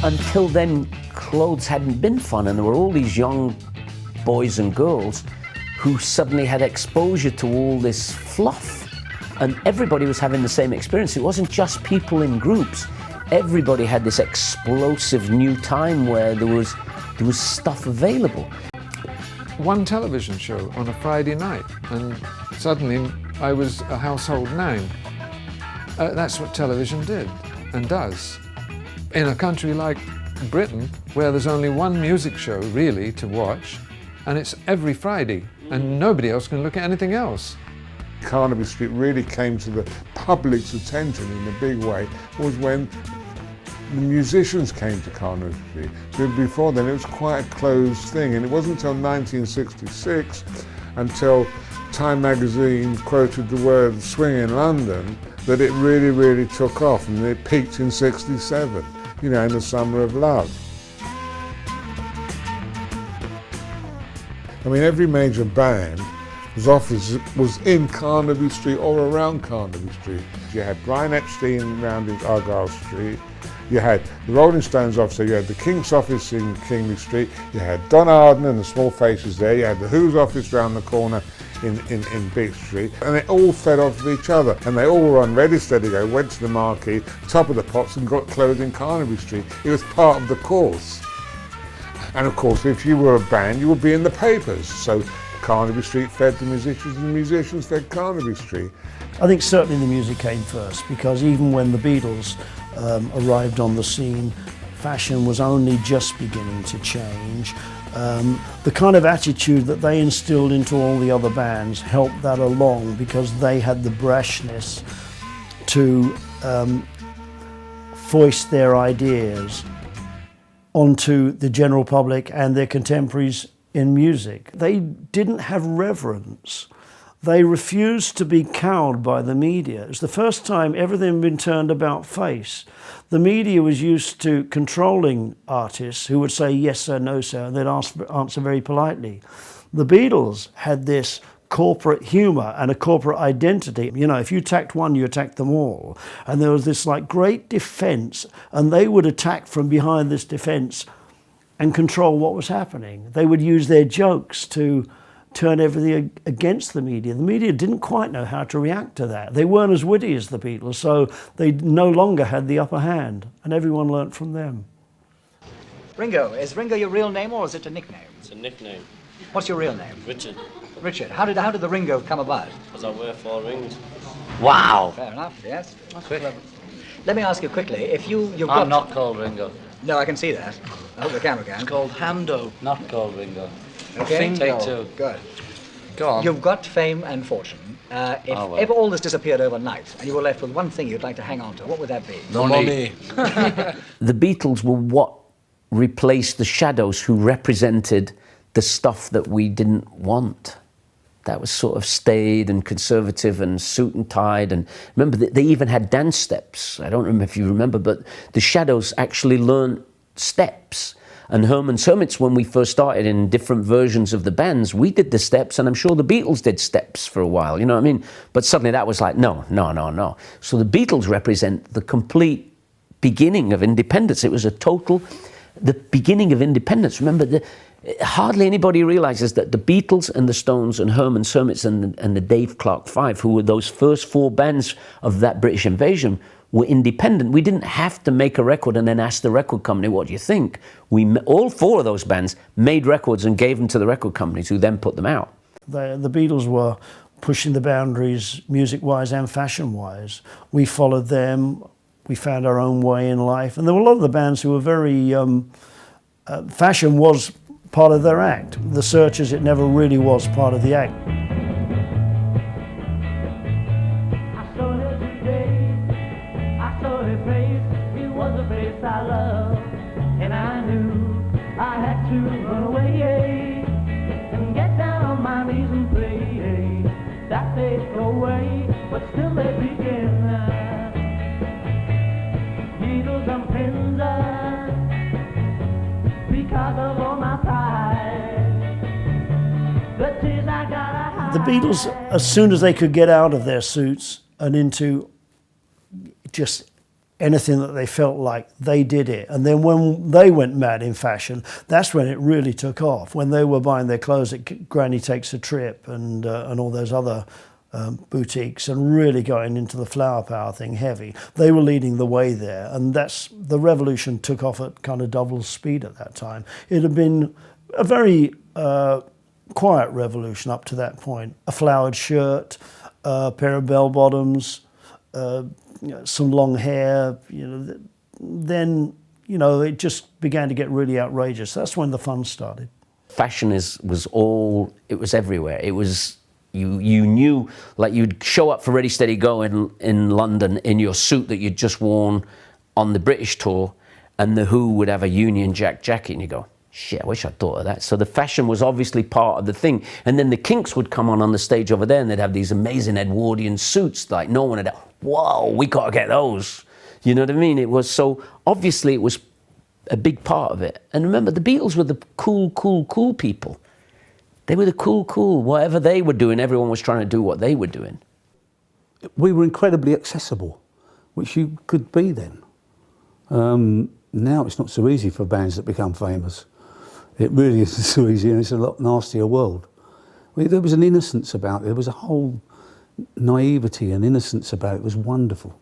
until then, clothes hadn't been fun, and there were all these young boys and girls who suddenly had exposure to all this fluff, and everybody was having the same experience. It wasn't just people in groups. Everybody had this explosive new time where there was stuff available. One television show on a Friday night, and suddenly I was a household name. That's what television did and does. In a country like Britain, where there's only one music show really to watch, and it's every Friday, and nobody else can look at anything else. Carnaby Street really came to the public's attention in a big way was when the musicians came to Carnaby Street. So before then it was quite a closed thing, and it wasn't until 1966, until Time magazine quoted the word swing in London, that it really took off, and it peaked in '67, in the summer of love. I mean, every major band whose office was in Carnaby Street or around Carnaby Street. You had Brian Epstein round in Argyle Street, you had the Rolling Stones office, you had the Kinks office in Kingsley Street, you had Don Arden and the Small Faces there, you had the Who's office round the corner in Beach Street, and they all fed off of each other, and they all were on Ready Steady Go, went to the marquee, top of the pops, and got clothes in Carnaby Street. It was part of the course. And of course, if you were a band, you would be in the papers. So Carnaby Street fed the musicians, and the musicians fed Carnaby Street. I think certainly the music came first, because even when the Beatles arrived on the scene, fashion was only just beginning to change. The kind of attitude that they instilled into all the other bands helped that along, because they had the brashness to foist their ideas onto the general public and their contemporaries in music. They didn't have reverence. They refused to be cowed by the media. It was the first time everything had been turned about face. The media was used to controlling artists who would say yes sir, no sir, and they'd answer very politely. The Beatles had this corporate humour and a corporate identity. If you attacked one, you attacked them all. And there was this great defence, and they would attack from behind this defence and control what was happening. They would use their jokes to turn everything against the media. The media didn't quite know how to react to that. They weren't as witty as the Beatles, so they no longer had the upper hand, and everyone learnt from them. Ringo, is Ringo your real name, or is it a nickname? It's a nickname. What's your real name? Richard. Richard. How did the Ringo come about? Because I wear 4 rings. Wow. Fair enough, yes. Quick. Let me ask you quickly, if you've got... I'm not called Ringo. No, I can see that. I hope the camera can. It's called Hando, not called Ringo. Okay, Take 2. Good. Go on. You've got fame and fortune. If ever all this disappeared overnight and you were left with one thing you'd like to hang on to, what would that be? Money. The Beatles were what replaced the Shadows, who represented the stuff that we didn't want. That was sort of staid and conservative and suit and tied. And remember, they even had dance steps. I don't remember if you remember, but the Shadows actually learned steps. And Hermits, when we first started in different versions of the bands, we did the steps, and I'm sure the Beatles did steps for a while, you know what I mean? But suddenly that was like, no. So the Beatles represent the complete beginning of independence. It was the beginning of independence. Remember, hardly anybody realizes that the Beatles and the Stones and Herman's Hermits and the Dave Clark Five, who were those first 4 bands of that British invasion, were independent. We didn't have to make a record and then ask the record company, what do you think? All 4 of those bands made records and gave them to the record companies, who then put them out. The Beatles were pushing the boundaries music-wise and fashion-wise. We followed them. We found our own way in life. And there were a lot of the bands who were very... fashion was part of their act. The Searchers, it never really was part of the act. I love, and I knew I had to run away and get down on my knees and pray that they'd go away, but still they begin. Needles and pins because of all my pride. The tears I gotta hide. The Beatles, as soon as they could get out of their suits and into just anything that they felt like, they did it. And then when they went mad in fashion, that's when it really took off. When they were buying their clothes at Granny Takes a Trip and all those other boutiques, and really going into the flower power thing heavy. They were leading the way there, and the revolution took off at kind of double speed at that time. It had been a very quiet revolution up to that point. A flowered shirt, a pair of bell bottoms, some long hair. Then it just began to get really outrageous. That's when the fun started. Fashion was everywhere. It was. You knew, like you'd show up for Ready Steady Go in London in your suit that you'd just worn on the British tour, and the Who would have a Union Jack jacket, and you go, shit, I wish I'd thought of that. So the fashion was obviously part of the thing. And then the Kinks would come on the stage over there, and they'd have these amazing Edwardian suits, like no one had, whoa, we got to get those. You know what I mean? It was so, obviously it was a big part of it. And remember, the Beatles were the cool people. They were the cool. Whatever they were doing, everyone was trying to do what they were doing. We were incredibly accessible, which you could be then. Now it's not so easy for bands that become famous. It really isn't so easy, and it's a lot nastier world. There was an innocence about it. There was a whole naivety and innocence about it. It was wonderful.